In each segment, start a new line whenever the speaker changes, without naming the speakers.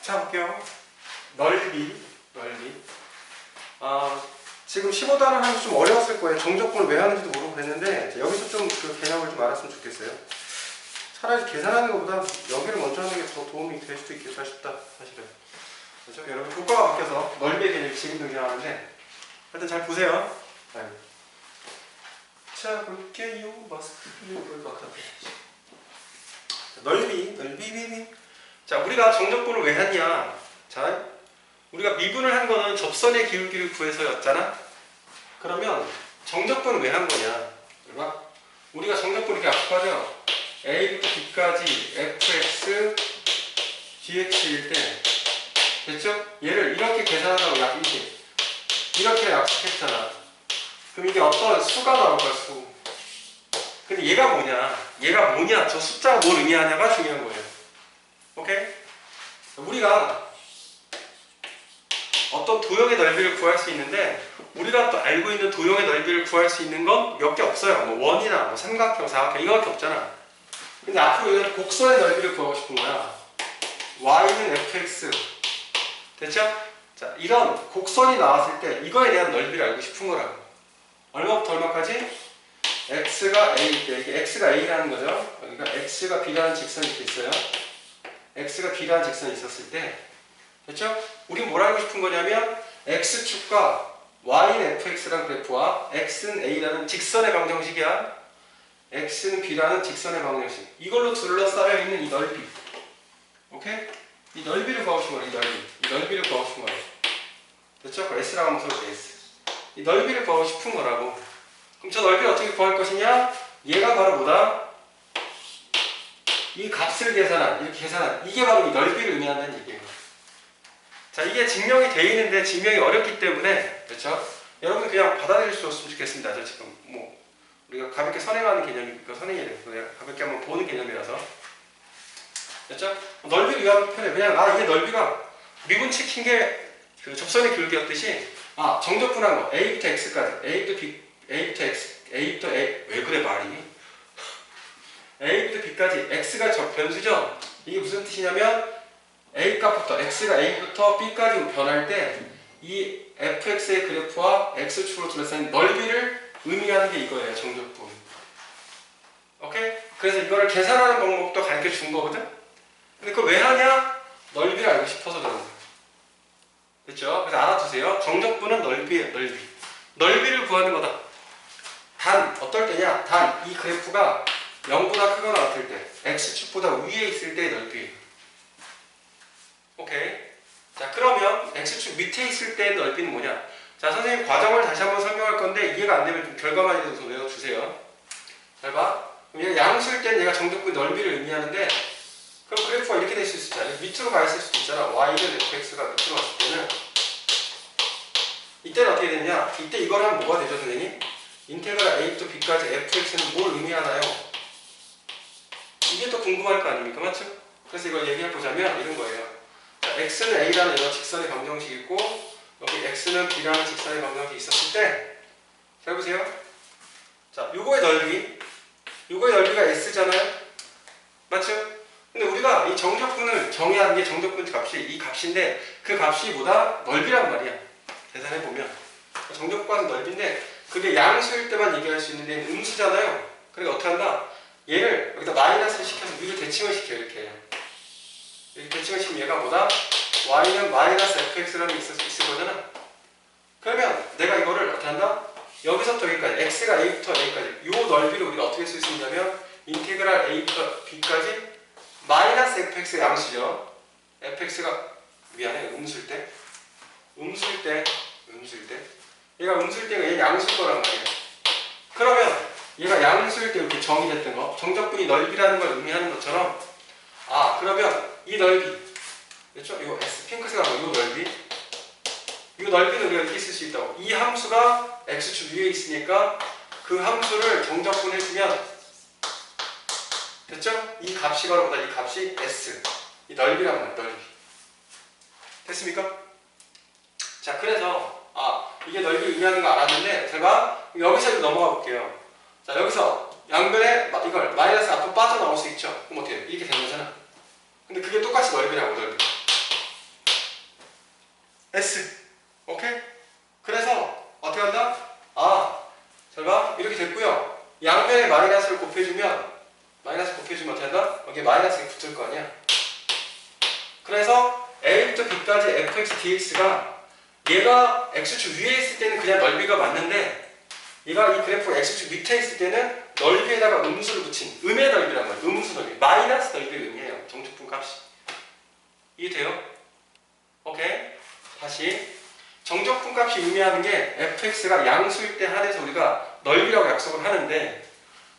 자, 볼게요. 넓이. 지금 15단을 하면서 좀 어려웠을 거예요. 정적분을 왜 하는지도 모르고 그랬는데, 여기서 좀 그 개념을 좀 알았으면 좋겠어요. 차라리 계산하는 것보다 여기를 먼저 하는 게 더 도움이 될 수도 있겠다 싶다, 사실은. 그렇죠? 여러분, 교과가 바뀌어서 넓이의 개념이 지금 등장하는데, 하여튼 잘 보세요. 자, 볼게요. 마스크를 넓이. 자, 우리가 정적분을 왜 했냐? 자, 우리가 미분을 한 거는 접선의 기울기를 구해서였잖아? 그러면 정적분을 왜 한 거냐? 우리가 정적분 이렇게 약속하죠? A부터 B까지 fx, gx일 때, 됐죠? 얘를 이렇게 계산한다고 이렇게 약속했잖아. 그럼 이게 어떤 수가 나올 거야, 수. 근데 얘가 뭐냐? 저 숫자가 뭘 의미하냐가 중요한 거예요. 오케이? 우리가 어떤 도형의 넓이를 구할 수 있는데, 우리가 또 알고 있는 도형의 넓이를 구할 수 있는 건 몇 개 없어요. 뭐 원이나 뭐 삼각형, 사각형 이거밖에 없잖아. 근데 앞으로 여기는 곡선의 넓이를 구하고 싶은 거야. y는 fx. 됐죠? 자, 이런 곡선이 나왔을 때 이거에 대한 넓이를 알고 싶은 거라고. 얼마부터 얼마까지? x가 a 때, 이게 x가 a라는 거죠. 그러니까 x가 b라는 직선이 이렇게 있어요. x가 b라는 직선이 있었을 때, 됐죠? 우리 뭘 알고 싶은 거냐면 x축과 y는 fx라는 그래프와 x는 a라는 직선의 방정식이야. x는 b라는 직선의 방정식. 이걸로 둘러싸여 있는 이 넓이. 오케이? 이 넓이를 구하고 싶은 거야. 이 넓이를 구하고 싶은 거야. 됐죠? s라고 하면 서로 s. 이 넓이를 구하고 싶은 거라고. 그럼 저 넓이를 어떻게 구할 것이냐? 얘가 바로 뭐다? 이 값을 계산한 이게 바로 이 넓이를 의미한다는 얘기예요. 자, 이게 증명이 돼 있는데 증명이 어렵기 때문에, 그렇죠? 여러분 그냥 받아들일 수 있었으면 좋겠습니다. 저 지금 뭐 우리가 가볍게 선행하는 개념이니까 선행이래요. 가볍게 한번 보는 개념이라서, 그렇죠? 넓이를 위한 편에 그냥 이게 넓이가 미분치 킨 게 그 접선의 기울기였듯이 정적분한 거 a부터 x까지 a부터 b a부터 x a부터 a 왜 그래 말이 a부터 b까지 x가 변수죠. 이게 무슨 뜻이냐면 a 값부터 x가 a부터 b까지 변할 때 이 fx의 그래프와 x축으로 둘러싸인 넓이를 의미하는 게 이거예요. 정적분. 오케이? 그래서 이거를 계산하는 방법도 가르쳐 준 거거든. 근데 그걸 왜 하냐? 넓이를 알고 싶어서 그런 거예요. 됐죠? 그래서 알아두세요. 정적분은 넓이를 구하는 거다. 단 어떨 때냐? 단 이 그래프가 0보다 크거나 같을 때, x축보다 위에 있을 때의 넓이에요. 오케이? 자, 그러면 x축 밑에 있을 때의 넓이는 뭐냐? 자, 선생님 과정을 다시 한번 설명할 건데 이해가 안 되면 좀 결과만이라도 외워주세요. 잘 봐. 그럼 얘가 양수일 때는 얘가 정적분 넓이를 의미하는데, 그럼 그래프가 이렇게 될 수 있잖아. 밑으로 가 있을 수도 있잖아. y는 fx가 밑으로 갔을 때는. 이때는 어떻게 되냐? 이때 이걸 하면 뭐가 되죠, 선생님? 인테그랄 a부터 b까지 fx는 뭘 의미하나요? 이게 또 궁금할 거 아닙니까? 맞죠? 그래서 이걸 얘기해보자면 이런 거예요. 자, x는 a라는 이런 직선의 방정식이 있고, 여기 x는 b라는 직선의 방정식이 있었을 때, 잘 보세요. 자, 요거의 넓이가 s잖아요? 맞죠? 근데 우리가 이 정적분을 정의하는 게 정적분 값이 이 값인데, 그 값이 뭐다? 넓이란 말이야. 계산해보면. 정적분은 넓이인데, 그게 양수일 때만 얘기할 수 있는 데는 음수잖아요. 그러니까 어떻게 한다? 얘를 여기다 마이너스를 시켜서 위로 대칭을 시켜요. 이렇게 대칭을 시키면 얘가 뭐다? y는 마이너스 fx라는 게 있을 거잖아. 그러면 내가 이거를 어떻게 한다? 여기서부터 여기까지 x가 a부터 a까지 이 넓이를 우리가 어떻게 쓸 수 있냐면 인테그랄 a부터 b까지 마이너스 fx의 양수죠. fx가 미안해 음수일 때 얘가 음수일 때가 얘 양수일 거란 말이야. 그러면 얘가 양수일 때 이렇게 정의됐던 거, 정적분이 넓이라는 걸 의미하는 것처럼, 그러면 이 넓이, 그렇죠? 이 S 핑크색하고 이 넓이는 우리가 이렇게 쓸 수 있다고. 이 함수가 x축 위에 있으니까 그 함수를 정적분 해주면, 됐죠? 이 값이 바로 뭐다? 이 값이 S, 이 넓이란 말이야. 넓이. 됐습니까? 자, 그래서 이게 넓이를 의미하는 거 알았는데, 제가 여기서 넘어가 볼게요. 자, 여기서 양변에 이걸 마이너스 앞으로 빠져나올 수 있죠. 그럼 어떻게 돼? 이렇게 되는 거잖아. 근데 그게 똑같이 넓이라고, 넓이. 마이너스를 곱해주면 어떻게 한다? 여기에 마이너스가 붙을 거 아니야. 그래서 A부터 B까지 fx dx가 얘가 x축 위에 있을 때는 그냥 넓이가 맞는데 얘가 이 그래프가 x축 밑에 있을 때는 넓이에다가 음수를 붙인 음의 넓이란 말이에요. 음수 넓이. 마이너스 넓이를 의미해요. 정적분 값이. 이해돼요? 오케이. 다시. 정적분 값이 의미하는 게 fx가 양수일 때 한해서 우리가 넓이라고 약속을 하는데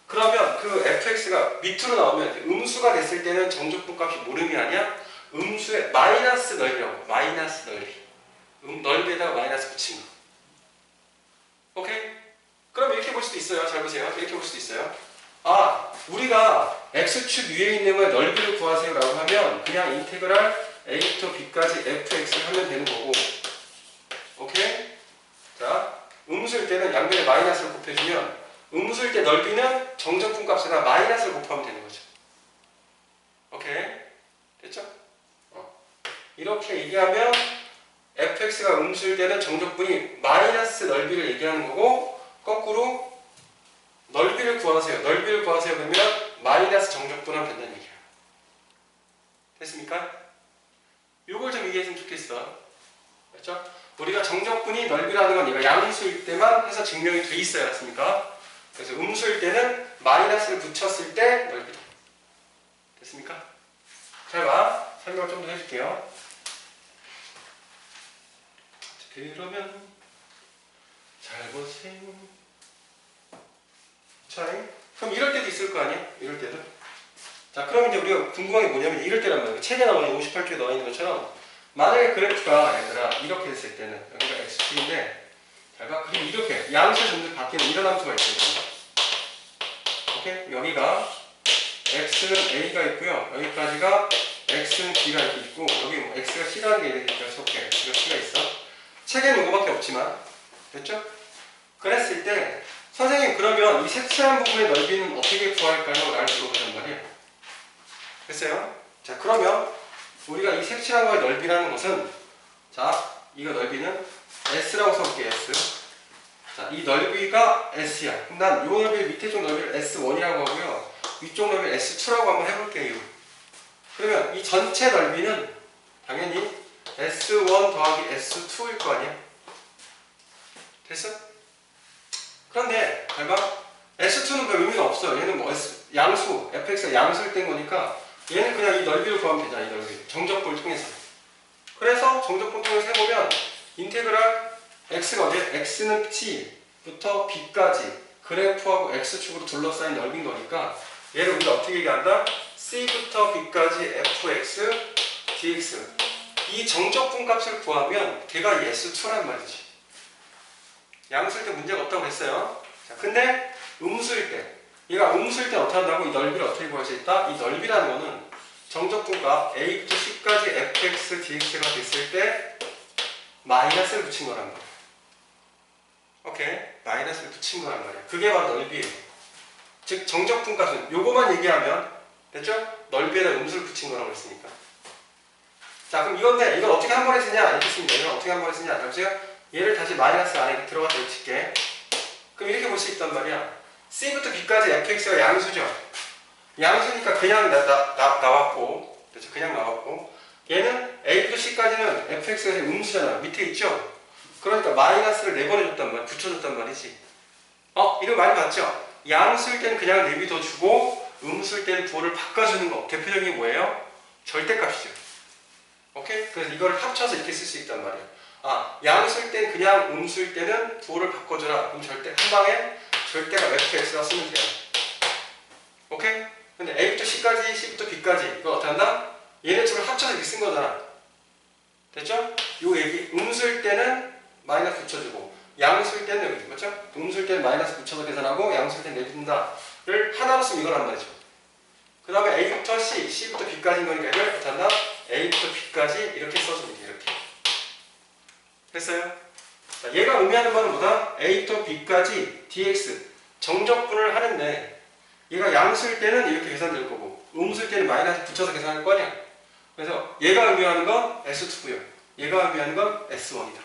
그러면 그 fx가 밑으로 나오면 음수가 됐을 때는 정적분 값이 뭘 의미하냐? 음수의 마이너스 넓이라고. 마이너스 넓이. 넓이에다가 마이너스 붙인 거. 오케이? 그럼 이렇게 볼 수도 있어요. 잘 보세요. 이렇게 볼 수도 있어요. 아, 우리가 x축 위에 있는 거의 넓이를 구하세요 라고 하면 그냥 인테그랄 a부터 b까지 fx를 하면 되는 거고. 오케이? 자, 음수일 때는 양변에 마이너스를 곱해주면 음수일 때 넓이는 정적분 값에다 마이너스를 곱하면 되는 거죠. 오케이? 됐죠? 이렇게 얘기하면 fx가 음수일 때는 정적분이 마이너스 넓이를 얘기하는 거고 거꾸로 넓이를 구하세요. 넓이를 구하세요 그러면 마이너스 정적분 하면 된다는 얘기야. 됐습니까? 요걸 좀 이해했으면 좋겠어. 그렇죠? 우리가 정적분이 넓이라는 건 얘가 양수일 때만 해서 증명이 돼 있어야 했습니까? 그래서 음수일 때는 마이너스를 붙였을 때 넓이다. 됐습니까? 잘 봐. 설명을 좀 더 해줄게요. 그러면 잘 보세요. 자, 그럼 이럴 때도 있을 거 아니야? 이럴 때도. 자, 그럼 이제 우리가 궁금한 게 뭐냐면 이럴 때란 말이야. 책에 나와 있는 58쪽에 나와 있는 것처럼 만약에 그래프가 얘들아 이렇게 됐을 때는 여기가 x축인데 잘 봐. 그리고 이렇게 양수 점점 바뀌는 이런 함수가 있어요. 오케이? 여기가 x는 a가 있고요. 여기까지가 x는 b가 이렇게 있고 여기 뭐 x가 c라는 게 이렇게 이렇게 x가 c가 있어. 책에는 이거밖에 없지만 됐죠? 그랬을 때 선생님 그러면 이 색칠한 부분의 넓이는 어떻게 구할까요? 라고 물어보단 말이에요. 됐어요? 자 그러면 우리가 이 색칠한 거의 넓이라는 것은 자 이거 넓이는 s라고 써볼게요. s. 자 이 넓이가 s야. 그럼 난 이 넓이 밑에 쪽 넓이를 s1이라고 하고요. 위쪽 넓이를 s2라고 한번 해볼게요. 그러면 이 전체 넓이는 당연히 S1 더하기 S2일 거 아니야? 됐어? 그런데 잘 봐. S2는 별 의미가 없어요. 얘는 뭐 양수, fx가 양수일 땐 거니까 얘는 그냥 이 넓이를 구하면 되잖아. 이 넓이. 정적분을 통해서. 그래서 정적분을 통해서 해보면 인테그랄 x가 어디야? x는 t부터 b까지 그래프하고 x축으로 둘러싸인 넓인 거니까 얘를 우리가 어떻게 얘기한다? c부터 b까지 fx dx 이 정적분 값을 구하면 걔가 이 S2란 말이지. 양수일 때 문제가 없다고 했어요. 자, 근데 음수일 때 얘가 음수일 때 어떻게 한다고? 이 넓이를 어떻게 구할 수 있다? 이 넓이라는 거는 정적분 값 A부터 C까지 fx dx가 됐을 때 마이너스를 붙인 거란 말이야. 오케이? 마이너스를 붙인 거란 말이야. 그게 바로 넓이에요. 즉 정적분 값은 요거만 얘기하면 됐죠? 넓이에다 음수를 붙인 거라고 했으니까. 자 그럼 이건데 이걸 어떻게 한 번에 쓰냐 이렇게 씁니다. 이걸 어떻게 한 번에 쓰냐 보세요. 얘를 다시 마이너스 안에 들어가서 이렇게 칠게. 그럼 이렇게 볼 수 있단 말이야. C부터 B까지 fx가 양수죠. 양수니까 그냥 나왔고 그렇죠? 그냥 나왔고 얘는 A부터 C까지는 fx가 음수잖아. 밑에 있죠. 그러니까 마이너스를 내보내줬단 말이야. 붙여줬단 말이지. 이거 많이 봤죠? 양수일 때는 그냥 내비둬주고 음수일 때는 부호를 바꿔주는 거. 대표적인 게 뭐예요? 절대값이죠. 오케이? 그래서 이거를 합쳐서 이렇게 쓸 수 있단 말이야. 양수일 땐 그냥 음수일 때는 부호를 바꿔줘라. 그럼 절대 한 방에 절대가 fx라고 쓰면 돼요. 오케이? 근데 a부터 c까지, c부터 b까지 이거 어떻게 한다? 얘네 둘을 합쳐서 이렇게 쓴 거잖아. 됐죠? 요 얘기 음수일 때는 마이너스 붙여주고 양수일 때는 여기 맞죠? 음수일 때는 마이너스 붙여서 계산하고 양수일 때는 내준다를 하나로 쓰면 이거란 말이죠. 그 다음에 a부터 c, c부터 b까지인 거니까 이걸 어떻게 한다? A부터 B까지 이렇게 써줍니다. 이렇게. 됐어요? 자, 얘가 의미하는 바는 뭐다? A부터 B까지 dx 정적분을 하는데 얘가 양수일 때는 이렇게 계산될 거고 음수일 때는 마이너스 붙여서 계산할 거 아니야. 그래서 얘가 의미하는 건 S2고요. 얘가 의미하는 건 S1이다.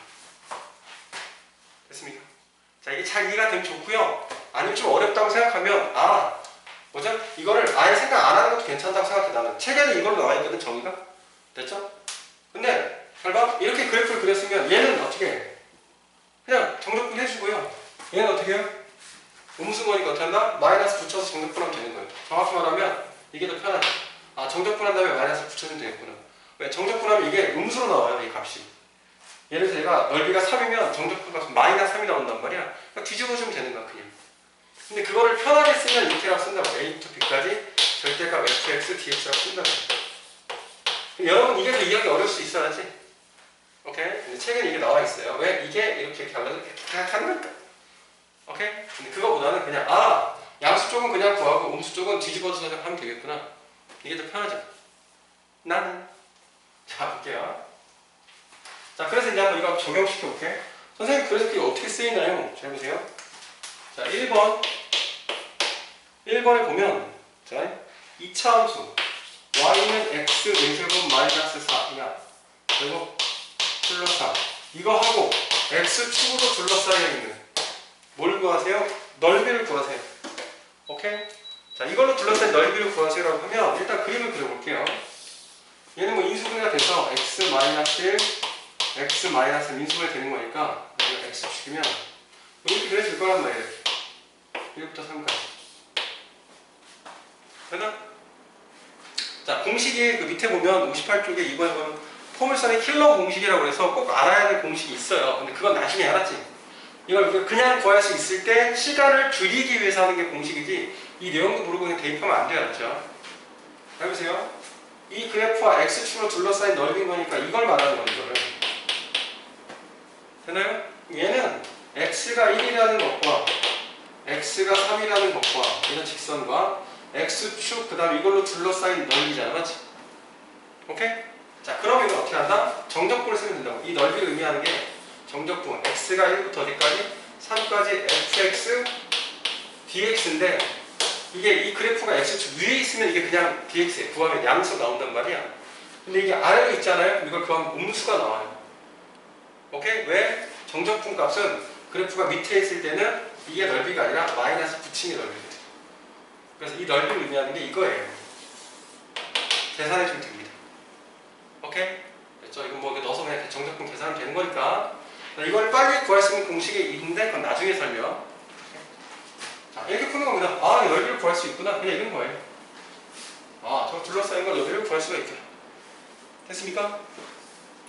됐습니까? 자 이게 잘 이해가 되면 좋고요. 아니면 좀 어렵다고 생각하면 뭐죠? 이거를 아예 생각 안 하는 것도 괜찮다고 생각해. 나는 책에는 이걸로 나와 있거든, 정의가. 됐죠? 근데 잘 봐. 이렇게 그래프를 그렸으면 얘는 어떻게 해? 그냥 정적분 해주고요. 얘는 어떻게 해요? 음수거니까 어떻게 한다? 마이너스 붙여서 정적분하면 되는 거예요. 정확히 말하면 이게 더 편하죠. 정적분한 다음에 마이너스 붙여주면 되겠구나. 왜? 정적분하면 이게 음수로 나와요, 이 값이. 예를 들어서 얘가 넓이가 3이면 정적분 값은 마이너스 3이 나온단 말이야. 그러니까 뒤집어주면 되는 거야, 그냥. 근데 그거를 편하게 쓰면 이렇게라고 쓴다고. A부터 B까지 절대값 fx, dx라고 쓴다고. 여러분 이게 더 이해하기 어려울 수 있어야지. 오케이? 근데 책에는 이게 나와 있어요. 왜? 이게 이렇게 하려고 하는 거니까. 오케이? 근데 그거보다는 그냥 양수 쪽은 그냥 구하고 음수 쪽은 뒤집어서 하면 되겠구나. 이게 더 편하죠. 나는 자 볼게요. 자 그래서 이제 한번 이거 적용시켜 볼게. 선생님 그래서 그게 어떻게 쓰이나요? 잘 보세요. 자 1번에 보면 자 2차 함수 y는 x 제곱 마이너스 4야. 그리고 플러스 4 이거 하고 x축으로 둘러싸여 있는 뭘 구하세요? 넓이를 구하세요. 오케이? 자 이걸로 둘러싼 넓이를 구하세요라고 하면 일단 그림을 그려볼게요. 얘는 뭐 인수분해가 돼서 x-1 x-인수분해 되는 거니까 여기가 x축이면 이렇게 그려질 거란 말이에요. 1부터 3까지 됐나? 자 공식이 그 밑에 보면 58쪽에 2번에 보면 포물선의 킬러 공식이라고 해서 꼭 알아야 할 공식이 있어요. 근데 그건 나중에 알았지. 이걸 그냥 구할 수 있을 때 시간을 줄이기 위해서 하는 게 공식이지 이 내용도 모르고 그냥 대입하면 안 돼요. 알았죠? 잘 보세요. 이 그래프와 x축으로 둘러싸인 넓이인 거니까 이걸 말하는 거예요. 이거를. 되나요? 얘는 x가 1이라는 것과 x가 3이라는 것과 이런 직선과 x축 그 다음에 이걸로 둘러싸인 넓이잖아. 맞지? 오케이? 자 그럼 이건 어떻게 한다? 정적분을 쓰면 된다고. 이 넓이를 의미하는 게 정적분 x가 1부터 어디까지? 3까지 fx dx인데 이게 이 그래프가 x축 위에 있으면 이게 그냥 dx에 구하면 양수 나온단 말이야. 근데 이게 아래로 있잖아요. 이걸 구하면 음수가 나와요. 오케이? 왜? 정적분 값은 그래프가 밑에 있을 때는 이게 넓이가 아니라 마이너스 붙임이 넓이거든. 그래서 이 넓이를 의미하는 게 이거예요. 계산해주면 됩니다. 오케이? 그렇죠? 이거 뭐 넣어서 그냥 정적분 계산하면 되는 거니까 이걸 빨리 구할 수 있는 공식이 있는데 그건 나중에 설명. 자, 이렇게 푸는 겁니다. 이 넓이를 구할 수 있구나. 그냥 이런 거예요. 저 둘러싸인 걸 넓이를 구할 수가 있구나. 됐습니까?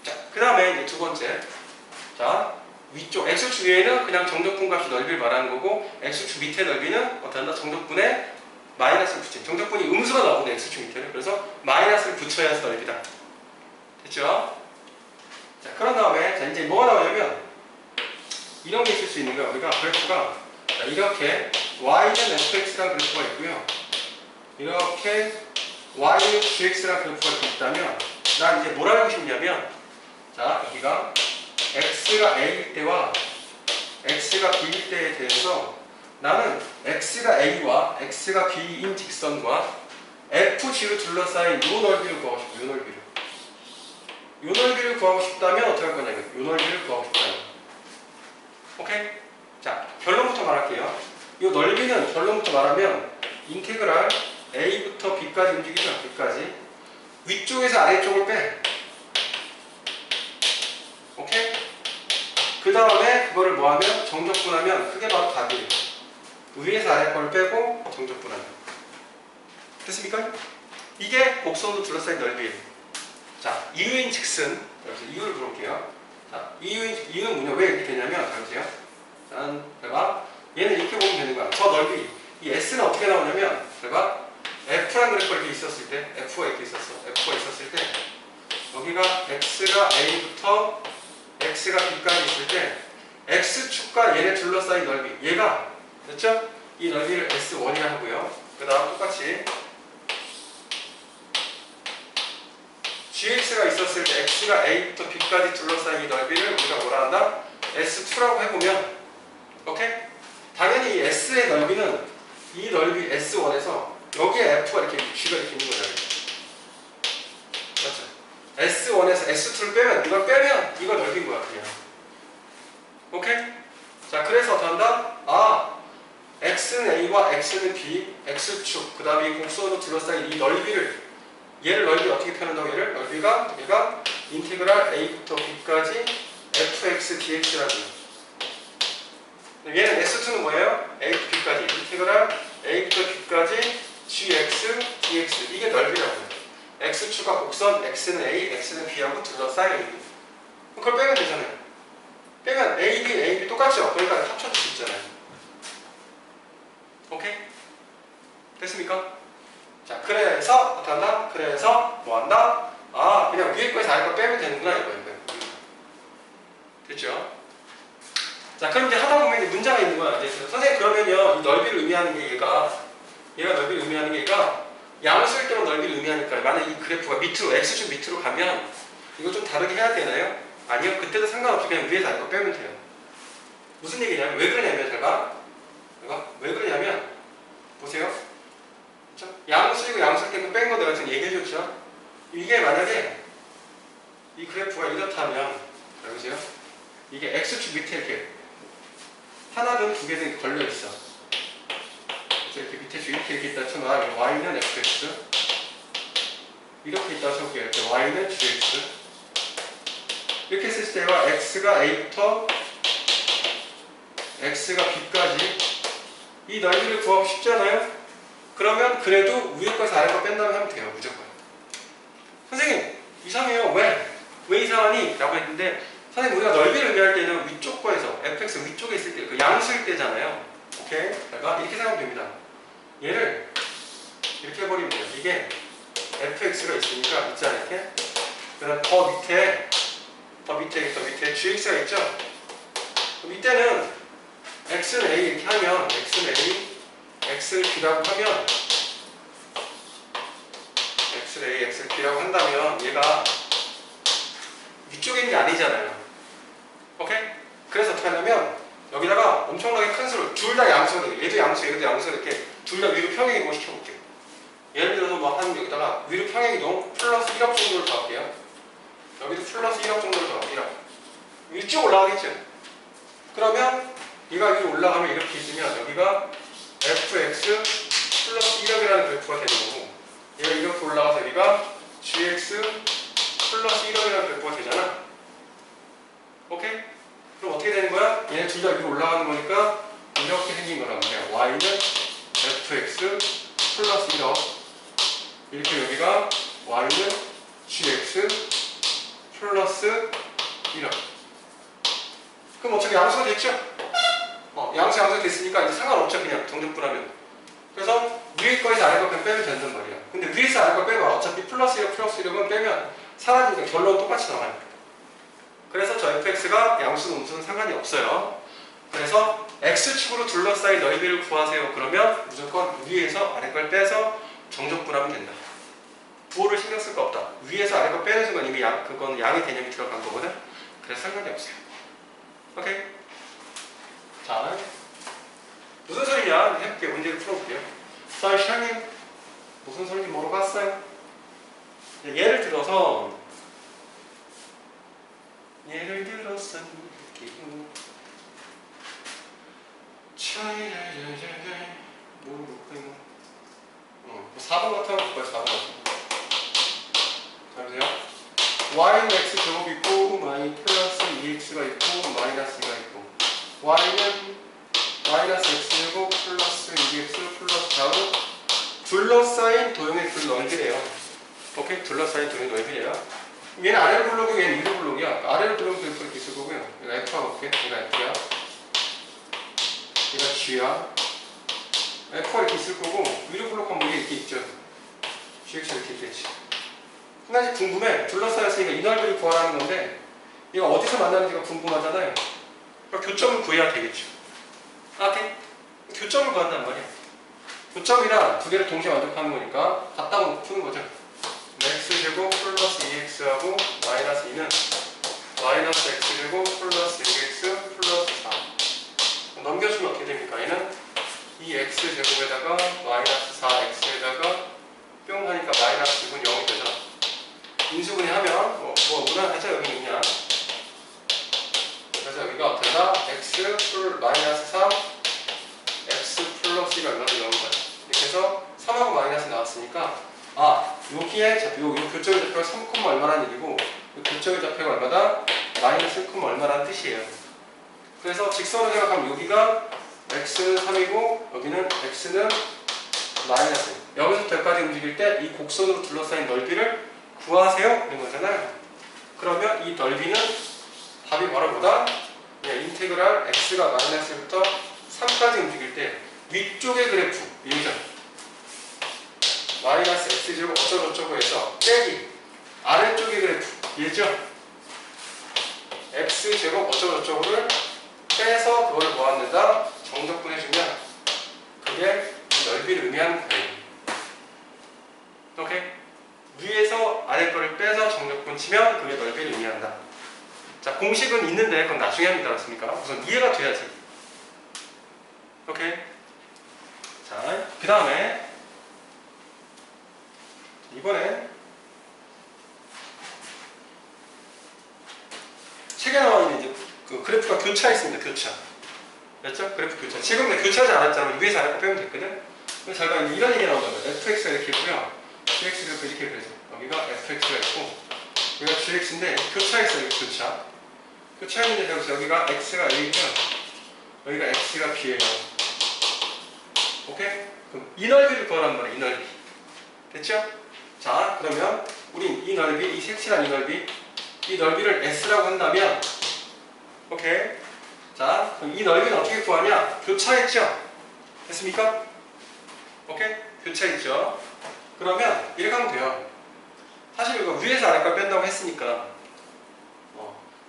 자, 그 다음에 이제 두 번째. 자, 위쪽 x축 위에는 그냥 정적분 값이 넓이를 말하는 거고 x축 밑에 넓이는 어떻게 한다? 정적분에 마이너스를 붙인. 정적분이 음수가 나오거든요. x축 밑에는. 그래서 마이너스를 붙여야 해서 넓이다. 됐죠? 자, 그런 다음에 자, 이제 뭐가 나오냐면 이런 게 있을 수 있는 거야. 우리가 그래프가 자, 이렇게 y는 fx라는 그래프가 있고요. 이렇게 y는 gx라는 그래프가 있다면 난 이제 뭘 알고 싶냐면 자, 여기가 x가 a일 때와 x가 b일 때에 대해서 나는 x가 a와 x가 b인 직선과 fg로 둘러싸인 요 넓이를 구하고 싶어. 요 넓이를. 요 넓이를 구하고 싶다면 어떻게 할 거냐면 요 넓이를 구하고 싶다면 오케이? 자 결론부터 말할게요. 요 넓이는 결론부터 말하면 인테그랄 a부터 b까지 움직이죠. b까지 위쪽에서 아래쪽을 빼. 오케이? 그 다음에 그거를 뭐하면 정적분하면 그게 바로 답이에요. 위에서 아래 거를 빼고 정적분하면 됐습니까? 이게 곡선으로 둘러싸인 넓이에요. 자, 이유인 즉슨 여기서 이유를 물어볼게요. 자, 이유는 뭐냐? 왜 이렇게 되냐면 잘 보세요. 자, 내가 얘는 이렇게 보면 되는 거야. 저 넓이 이 s는 어떻게 나오냐면 내가 f라는 그래프가 이렇게 있었을 때 f가 이렇게 있었어. f가 있었을 때 여기가 x가 a부터 x가 b까지 있을 때 x축과 얘네 둘러싸인 넓이 얘가 됐죠? 이 넓이를 s1이라 하고요. 그 다음 똑같이 gx가 있었을 때 x가 a부터 b까지 둘러싸인 이 넓이를 우리가 뭐라 한다? s2라고 해보면 오케이? 당연히 이 s의 넓이는 이 넓이 s1에서 여기에 f가 이렇게 g가 이렇게 있는 거잖아요. 맞죠? S1에서 S2를 빼면 이걸 빼면 이걸 넓인 거야 그냥. 오케이? 자 그래서 어떻게 한다? x는 a와 x는 b, x축, 그 다음에 이 곡선으로 둘러싸인 이 넓이를, 얘를 넓이 어떻게 표현한다고? 얘를 넓이가 얘가 인테그랄 a부터 b까지 fx dx라고요. 얘는 s2는 뭐예요? a부터 b까지 인테그랄 a부터 b까지 gx dx, 이게 넓이라고요. x축과 곡선 x는 a, x는 b하고 둘러싸인, 그걸 빼면 되잖아요. 빼면 ab 똑같죠? 그러니까 합쳐줄 수 있잖아요. 오케이? 됐습니까? 자, 그래서 어떻게 한다? 그래서 뭐 한다? 아, 그냥 위에 거에서 아래 거 빼면 되는구나, 이거. 됐죠? 자, 그럼 이제 하다 보면 이제 문제가 있는 거야. 이제 선생님, 그러면요, 이 넓이를 의미하는 게 얘가 넓이를 의미하는 게 얘가 양수일 때만 넓이를 의미하니까, 만약 이 그래프가 밑으로, x축 밑으로 가면 이거 좀 다르게 해야 되나요? 아니요, 그때도 상관없이 그냥 위에서 아래 거 빼면 돼요. 무슨 얘기냐면, 왜 그러냐면, 제가 왜 그러냐면, 보세요. 그렇죠? 양수이고 양수일 때 뺀 거 내가 지금 얘기해줬죠? 이게 만약에 이 그래프가 이렇다면, 보세요. 이게 x축 밑에 이렇게 하나든 두 개든 걸려있어. 그래서 이렇게 밑에 쭉 이렇게 있다 쳐놔. y는 fx, 이렇게 있다 쳐볼게요. 이렇게 y는 gx. 이렇게 했을 때와 x가 a부터 x가 b까지 이 넓이를 구하고 싶잖아요? 그러면 그래도 위에 거에서 아래 거 뺀다면 하면 돼요. 무조건. 선생님, 이상해요. 왜 이상하니? 라고 했는데, 선생님, 우리가 넓이를 의미할 때는 위쪽 거에서 fx 위쪽에 있을 때 그 양수일 때잖아요. 오케이? 내가 이렇게 생각하면 됩니다. 얘를 이렇게 해버리면 돼요. 이게 fx가 있으니까 있잖아요. 이렇게. 그 다음 더 밑에 gx가 있죠? 그럼 이때는 x는 a 이렇게 하면 x는 a, x를 b라고 하면 x를 a, x를 b라고 한다면 얘가 위쪽에 있는 게 아니잖아요. 오케이? 그래서 어떻게 하냐면 여기다가 엄청나게 큰 수를 둘 다 양수를, 얘도 양수, 얘도 양수를 이렇게 둘 다 위로 평행이동 시켜볼게요. 예를 들어서 뭐 한 여기다가 위로 평행이동 플러스 1억 정도를 더할게요. 여기도 플러스 1억 정도를 더할게요. 위쪽 올라가겠죠? 그러면 얘가 위로 올라가면 이렇게 있으면 여기가 fx 플러스 1억이라는 그래프가 되는 거고, 얘가 이렇게 올라가서 여기가 gx 플러스 1억이라는 그래프가 되잖아. 오케이? 그럼 어떻게 되는 거야? 얘네 둘 다 위로 올라가는 거니까 이렇게 생긴 거란 말이야. y는 fx 플러스 1억, 이렇게 여기가 y는 gx 플러스 1억. 그럼 어차피 양수가 됐죠? 양수가 됐으니까 이제 상관없죠. 그냥 정적분하면. 그래서 위에 거에서 아래 거 그냥 빼면 된단 말이야. 근데 위에서 아래 거 빼면 어차피 플러스 1억 플러스 1억은 빼면 사라지니까 결론은 똑같이 나와요. 그래서 저 fx가 양수 음수는 상관이 없어요. 그래서 x축으로 둘러싸인 넓이를 구하세요. 그러면 무조건 위에서 아래 걸 빼서 정적분하면 된다. 부호를 신경 쓸 거 없다. 위에서 아래 거 빼는 순간 이미 그건 양의 개념이 들어간 거거든. 그래서 상관이 없어요. 오케이? 자, 무슨 소리냐? 해볼게요. 문제를 풀어볼게요. 자, 시장님, 무슨 소리인지 모르겠어요? 예를 들어서 모르겠고 4번 같은 거 볼까요? 4번 같은 거. 자, 보세요. y는 x 제곱 있고 y 플러스 2x가 있고 마이너스 2가 있고, y는 마이너스 x 제곱 플러스 2x 플러스 4로 둘러싸인 도형의 그 넓이래요. 오케이? 둘러싸인 도형의 넓이래요. 얘는 아래로 블록이고 얘는 위로 블록이야. 아래로 블록도 이렇게 있을 거고요. 얘가 F하고 볼게. 얘가 F야. 얘가 G야. F가 이렇게 있을 거고, 위로 블록하면 이게 이렇게 있죠. GX 이렇게 있겠지. 한 가지 궁금해. 둘러싸였으니까 이 넓이를 구하라는 건데, 얘가 어디서 만나는지가 궁금하잖아요. 그러니까 교점을 구해야 되겠죠. 오케이? 교점을 구한단 말이야. 교점이랑 두 개를 동시에 만족하는 거니까 같다고 푸는 거죠. x제곱 플러스 2x하고 마이너스 2는 마이너스 x제곱 플러스 6x 플러스 4. 넘겨주면 어떻게 됩니까? 얘는 이 x제곱에다가 마이너스 4x에다가 뿅 하니까 마이너스 6은 0이 되잖아. 인수분해 하면 뭐구나 하자. 여기는 그냥. 그래서 여기가 어떻게 다 x 플 마이너스 3 x 나왔으니까 아 여기에 요 교점의 좌표가 3, 얼마라는 얘기고 요 교점의 좌표가 얼마다? 마이너스 1, 얼마라는 뜻이에요. 그래서 직선으로 생각하면 여기가 x는 3이고 여기는 x는 마이너스. 여기서부터 여기까지 움직일 때 이 곡선으로 둘러싸인 넓이를 구하세요 이런 거잖아요. 그러면 이 넓이는 답이 바로 뭐다? 인테그랄 x가 마이너스부터 3까지 움직일 때 위쪽의 그래프 얘죠. 마이너스 x제곱 어쩌고저쩌고 해서 빼기 아래쪽의 그래프 얘죠. x제곱 어쩌고저쩌고를 빼서 그걸 모았는다 정적분해주면 그게 넓이를 의미하는 거예요. 오케이? 위에서 아래 거를 빼서 정적분 치면 그게 넓이를 의미한다. 자, 공식은 있는데 그건 나중에 합니다. 맞습니까? 우선 이해가 돼야지. 오케이? 자, 그 다음에 이번에 책에 나와 있는 이제 그 그래프가 교차했습니다. 교차. 맞죠? 그래프 교차. 지금 교차하지 않았잖아요. 위에서 아래 거 빼면 됐거든? 그래서 잘 봐. 이런 얘기가 나오잖아요. fx가 이렇게 있고요. gx가 이렇게 그려져. 여기가 fx가 있고, 여기가 gx인데, 교차했어요. 여기 교차. 교차했는데, 여기가 x가 a고요. 여기가 x가 b예요. 오케이? 그럼 이 넓이를 구하란 말이에요. 이 넓이. 됐죠? 자, 그러면, 우린 이 넓이, 이 색칠한 이 넓이를 s라고 한다면, 오케이? 자, 그럼 이 넓이는 어떻게 구하냐? 교차했죠? 됐습니까? 오케이? 교차했죠? 그러면 이렇게 하면 돼요. 사실 이거 위에서 아래까지 뺀다고 했으니까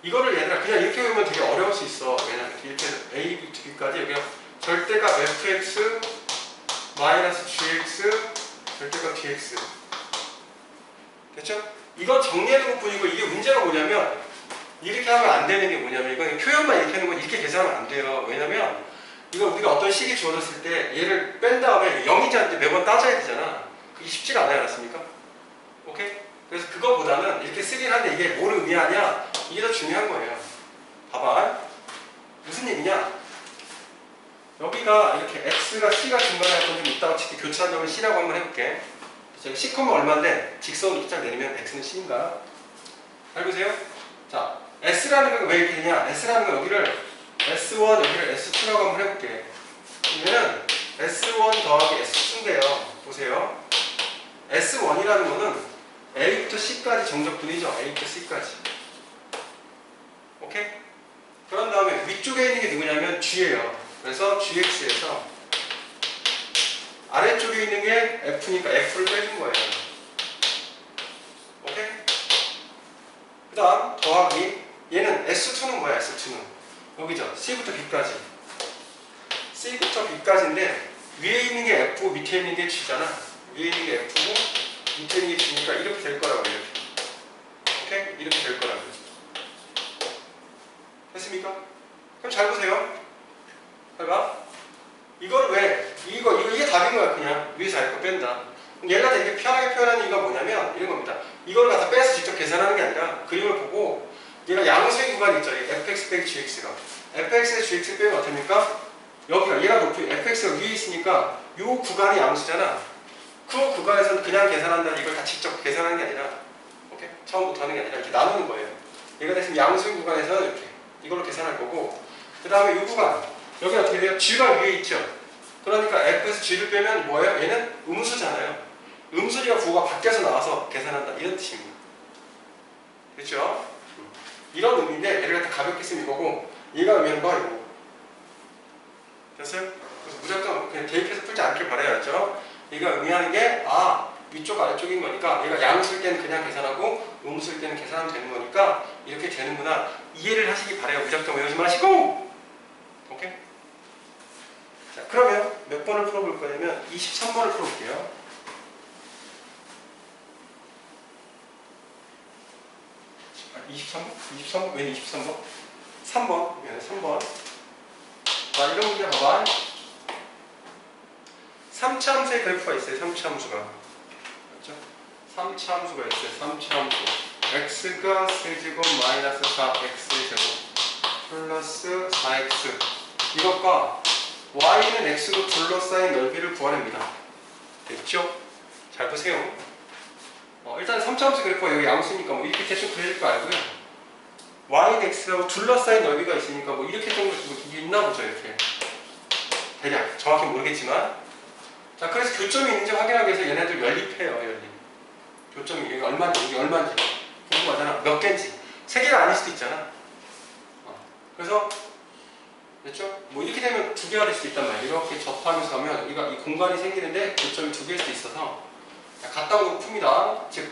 이거를 얘들아 그냥 이렇게 보면 되게 어려울 수 있어. 왜냐면 이렇게 A, B, B까지 여기가 절대가 fx 마이너스 gx 절대가 dx 됐죠? 이건 정리하는 것 뿐이고 이게 문제가 뭐냐면 이렇게 하면 안 되는 게 뭐냐면 이건 표현만 이렇게 하는 건 이렇게 계산하면 안 돼요. 왜냐면 이거 우리가 어떤 식이 주어졌을 때 얘를 뺀 다음에 0인지 아닌지 매번 따져야 되잖아. 그게 쉽지가 않아요. 않습니까? 오케이? 그래서 그거보다는 이렇게 쓰긴 한데 이게 뭘 의미하냐? 이게 더 중요한 거예요. 봐봐. 무슨 얘기냐? 여기가 이렇게 x가 c가 중간에 한번 좀 이따가 칠게 교차한 점을 c라고 한번 해볼게. 여기 c, 얼마인데 직선으로 쫙 내리면 x는 c인가? 잘 보세요. 자, s라는 건 왜 이렇게 되냐? s라는 건 여기를 S1 여기를 S2라고 한번 해볼게. 그러면은 S1 더하기 S2인데요. 보세요. S1이라는 거는 A부터 C까지 정적분이죠. A부터 C까지. 오케이? 그런 다음에 위쪽에 있는 게 누구냐면 G예요. 그래서 GX에서 아래쪽에 있는 게 F니까 F를 빼준 거예요. 오케이? 그 다음 더하기 얘는 S2는 뭐야? S2는 여기죠. C부터 B까지. C부터 B까지인데 위에 있는 게 F, 밑에 있는 게 G잖아. 위에 있는 게 F고 밑에 있는 게 G니까 이렇게 될 거라고 이렇게. 오케이? 이렇게 될 거라고. 됐습니까? 그럼 잘 보세요. 잘 봐. 이걸 왜? 이게 답인 거야 그냥. 위에서 아래 거 뺀다. 얘가 되게 편하게 표현하는 이유가 뭐냐면 이런 겁니다. 이걸 갖다 빼서 직접 계산하는 게 아니라 그림을 보고 얘가 양수의 구간이 있죠. fx 빼기 gx가. fx에서 gx 빼면 어떻습니까? 여기가 얘가 높이 fx가 위에 있으니까 이 구간이 양수잖아. 그 구간에서는 그냥 계산한다. 이걸 다 직접 계산하는 게 아니라 오케이? 처음부터 하는 게 아니라 이렇게 나누는 거예요. 얘가 됐으면 양수의 구간에서는 이렇게 이걸로 계산할 거고 그 다음에 이 구간 여기 어떻게 돼요? g가 위에 있죠. 그러니까 f에서 g를 빼면 뭐예요? 얘는 음수잖아요. 음수니까 부호가 밖에서 나와서 계산한다. 이런 뜻입니다. 됐죠? 이런 의미인데 얘를 갖다 가볍게 쓰면 이거고 얘가 의미하는 거 이거. 됐어요? 그래서 무작정 그냥 대입해서 풀지 않길 바라야죠. 얘가 의미하는 게 위쪽 아래쪽인 거니까 얘가 양수일 때는 그냥 계산하고 음수일 때는 계산하면 되는 거니까 이렇게 되는구나. 이해를 하시기 바라요. 무작정 외우지 마시고. 오케이? 자, 그러면 몇 번을 풀어볼 거냐면 23번을 풀어볼게요. 23번? 23번? 왜 23번? 3번. 미안해, 3번. 자, 이런 문제 봐봐. 3차 함수의 그래프가 있어요. 3차 함수가. 맞죠? 3차 함수가 있어요. 3차 함수. x가 세제곱 마이너스 4x제곱 플러스 4x. 이것과 y는 x로 둘러싸인 넓이를 구하랍니다. 됐죠? 잘 보세요. 일단 3차함수 그래프가 여기 양수니까 뭐 이렇게 대충 그려질 거 알고요. y는 x라고 둘러싸인 넓이가 있으니까 뭐 이렇게 정도 이게 있나 보죠. 이렇게 대략 정확히 모르겠지만, 자 그래서 교점이 있는지 확인하기 위해서 얘네들 연립해요. 연립. 교점이 여기 얼마인지 여기 얼마인지 궁금하잖아. 몇 개인지. 3개가 아닐 수도 있잖아. 그래서 됐죠? 뭐 이렇게 되면 2개가 될 수도 있단 말이야. 이렇게 접하면서 하면 여기가 이 공간이 생기는데 교점이 2개일 수도 있어서 갖다 놓고 풉니다. 즉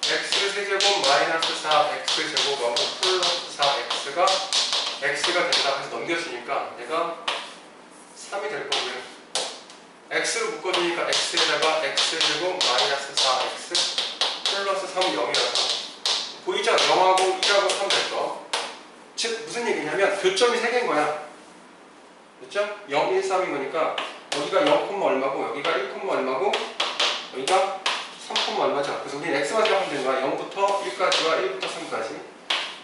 x 세제곱 마이너스 4x 제곱하고 플러스 4x가 x가 된다 해서 넘겨주니까 얘가 3이 될 거고요. x를 묶어주니까 x에다가 x 제곱 마이너스 4x 플러스 3은 0이라서 보이죠? 0하고 1하고 3 될 거. 즉 무슨 얘기냐면 교점이 3개인 거야. 그렇죠? 0, 1, 3인 거니까 여기가 0, 얼마고 여기가 1, 얼마고 여기가 3, 얼마죠? 그래서 우리는 x만 생각하면 되는 거야. 0부터 1까지와 1부터 3까지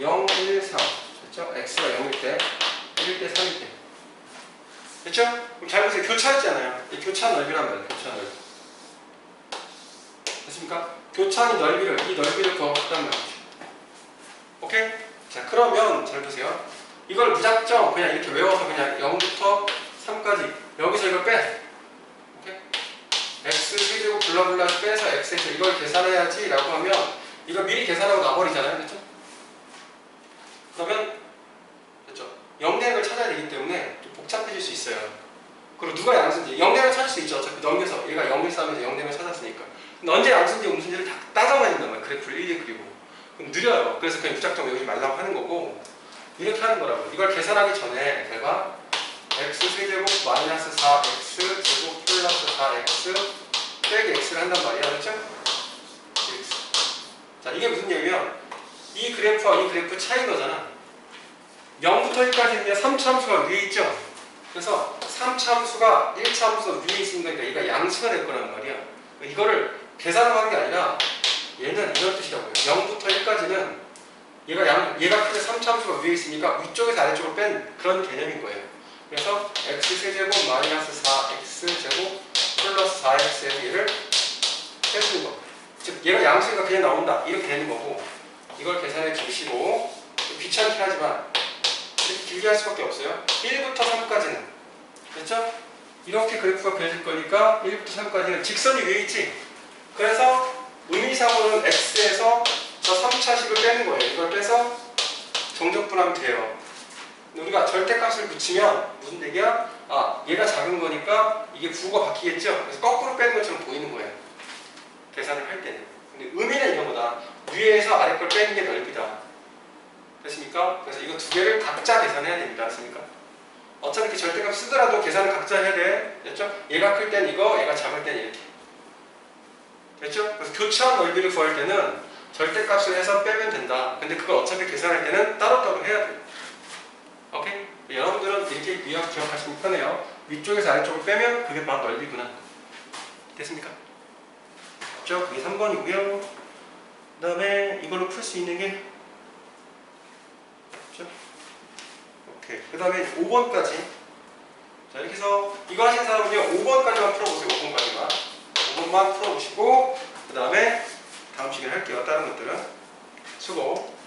0, 1, 3 그렇죠? x가 0일 때 1일 때 3일 때 됐죠? 그럼 잘 보세요. 교차했잖아요. 이 교차 넓이란 말이에요. 교차 넓이 됐습니까? 교차의 넓이를 이 넓이를 구하겠다는 말이죠. 오케이? 자 그러면 잘 보세요. 이걸 무작정 그냥 이렇게 외워서 그냥 0부터 3까지 여기서 이걸 빼. 오케이? x 세제곱 블라블라 빼서 x에서 이걸 계산해야지 라고 하면 이걸 미리 계산하고 놔버리잖아요. 그렇죠? 그러면 그렇죠? 0되는 걸 찾아야 되기 때문에 좀 복잡해질 수 있어요. 그리고 누가 양수인지 0되는 걸 찾을 수 있죠. 어차피 넘겨서 얘가 0, 1, 3에서 0되는 걸 찾았으니까. 근데 언제 양수인지 음수인지를 다 따져봐야 된단 말이에요. 그래프를 일일이 그리고. 그럼 느려요. 그래서 그냥 무작정 외우지 말라고 하는 거고 이렇게 하는 거라고. 이걸 계산하기 전에 제가 x 세제곱 마이너스 4x 제곱 플러스 4x 빼기 x를 한단 말이야. 그렇죠? x. 자 이게 무슨 얘기면 이 그래프와 이 그래프 차이인 거잖아. 0부터 1까지는 3차함수가 위에 있죠. 그래서 3차함수가 1차함수 위에 있으니까 얘가 양수가 될 거란 말이야. 이거를 계산을 하는 게 아니라 얘는 이런 뜻이라고요. 0부터 1까지는 얘가 크게 3차함수가 위에 있으니까 위쪽에서 아래쪽으로 뺀 그런 개념인 거예요. 그래서 x 세제곱 마이너스 4x 제곱 플러스 4x에서 얘를 빼주는 거. 즉 얘가 양수니까 그냥 나온다 이렇게 되는 거고 이걸 계산해 주시고 귀찮긴 하지만 이렇게 길게 할 수밖에 없어요. 1부터 3까지는 그렇죠? 이렇게 그래프가 그려질 거니까 1부터 3까지는 직선이 위에 있지. 그래서 의미상으로는 x에서 저 3차식을 빼는 거예요. 이걸 빼서 정적분하면 돼요. 우리가 절대값을 붙이면 무슨 얘기야? 아 얘가 작은 거니까 이게 부호가 바뀌겠죠? 그래서 거꾸로 빼는 것처럼 보이는 거예요. 계산을 할 때는. 근데 의미는 이런 거다. 위에서 아래 걸 빼는 게 넓이다. 됐습니까? 그래서 이거 2개를 각자 계산해야 됩니다. 됐습니까? 어차피 이렇게 절대값 쓰더라도 계산을 각자 해야 돼. 됐죠? 얘가 클 땐 이거, 얘가 작을 땐 이렇게. 됐죠? 그래서 교차한 넓이를 구할 때는 절대값을 해서 빼면 된다. 근데 그걸 어차피 계산할 때는 따로따로 해야 돼요. 오케이? 여러분들은 이렇게 기억하시면 편해요. 위쪽에서 아래쪽을 빼면 그게 바로 넓이구나. 됐습니까? 됐죠? 그게 3번이고요. 그 다음에 이걸로 풀 수 있는 게 됐죠? 오케이. 그 다음에 5번까지. 자, 이렇게 해서 이거 하신 사람은요, 5번까지만 풀어보세요. 5번까지만. 5번만 풀어보시고, 그 다음에 다음 시간에 할게요. 다른 것들은. 수고.